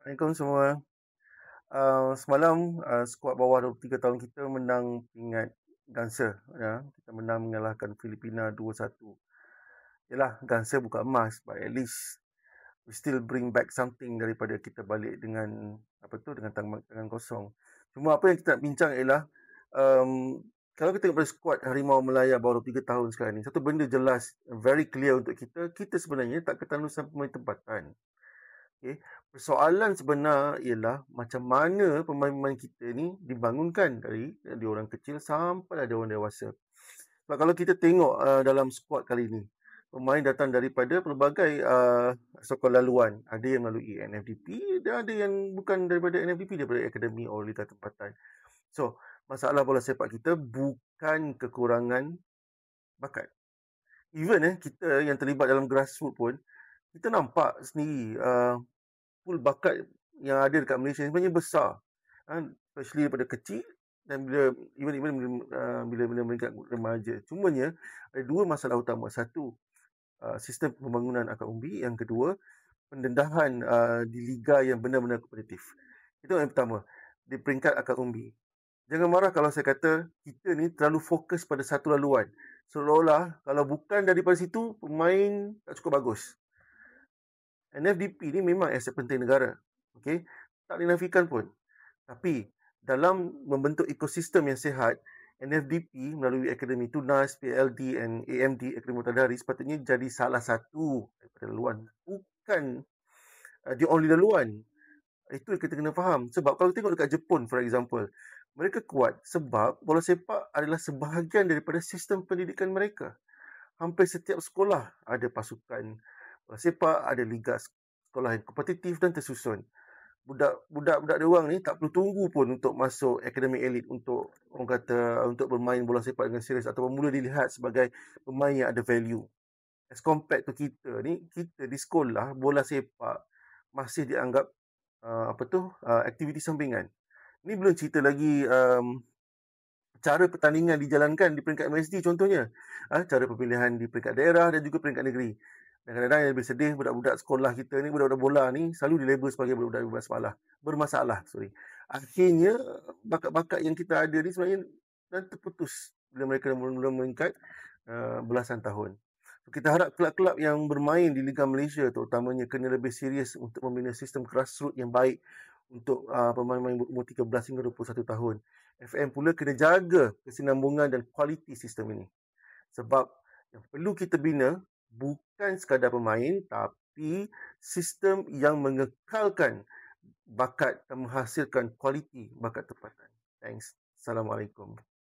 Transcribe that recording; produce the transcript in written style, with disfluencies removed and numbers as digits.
Assalamualaikum semua. Semalam skuad bawah 23 tahun kita menang pingat Ganser. Ya. Kita menang mengalahkan Filipina 2-1. Yalah, Ganser bukan emas, but at least we still bring back something daripada kita balik dengan dengan tangan kosong. Cuma apa yang kita nak bincang ialah kalau kita tengok pada skuad Harimau Melaya bawah 23 tahun sekarang ni, satu benda jelas, very clear untuk kita sebenarnya tak ketanusan pemain tempatan. Okay. Persoalan sebenar ialah macam mana pemain-pemain kita ni dibangunkan dari orang kecil sampai ada orang dewasa. Sebab kalau kita tengok dalam skuad kali ni, pemain datang daripada pelbagai sekolah laluan. Ada yang melalui NFDP dan ada yang bukan daripada NFDP, daripada akademi atau liga tempatan. So, masalah bola sepak kita bukan kekurangan bakat. Even kita yang terlibat dalam grassroots pun, kita nampak sendiri pool bakat yang ada dekat Malaysia sebenarnya besar, especially daripada kecil dan bila meningkat remaja. Cumanya ada dua masalah utama. Satu, sistem pembangunan akad umbi. Yang kedua, pendedahan di liga yang benar-benar kompetitif. Itu yang pertama, di peringkat akad umbi. Jangan marah kalau saya kata kita ni terlalu fokus pada satu laluan. Seolah-olah kalau bukan daripada situ, pemain tak cukup bagus. NFDP ni memang aset penting negara. Okay? Tak dinafikan pun. Tapi dalam membentuk ekosistem yang sihat, NFDP melalui akademi Tunas, PLD dan AMD, Akademi Mutadari, sepatutnya jadi salah satu daripada laluan. Bukan the only laluan. Itu yang kita kena faham. Sebab kalau tengok dekat Jepun, for example, mereka kuat sebab bola sepak adalah sebahagian daripada sistem pendidikan mereka. Hampir setiap sekolah ada pasukan bola sepak, ada liga sekolah yang kompetitif dan tersusun. Budak-budak dia orang ni tak perlu tunggu pun untuk masuk akademi elit untuk untuk bermain bola sepak dengan serius ataupun mula dilihat sebagai pemain yang ada value. As compared to kita ni, kita di sekolah bola sepak masih dianggap aktiviti sampingan. Ni belum cerita lagi cara pertandingan dijalankan di peringkat MSD contohnya. Cara pemilihan di peringkat daerah dan juga peringkat negeri. Dan kadang-kadang yang lebih sedih, budak-budak sekolah kita ni, budak-budak bola ni selalu dilabel sebagai budak-budak bermasalah. Akhirnya bakat-bakat yang kita ada ni sebenarnya dan terputus bila mereka mula meningkat belasan tahun. Kita harap kelab-kelab yang bermain di Liga Malaysia terutamanya kena lebih serius untuk membina sistem grassroots yang baik untuk pemain-pemain umur 13 hingga 21 tahun. FM pula kena jaga kesinambungan dan kualiti sistem ini. Sebab yang perlu kita bina bukan sekadar pemain, tapi sistem yang mengekalkan bakat dan menghasilkan kualiti bakat tempatan. Thanks. Assalamualaikum.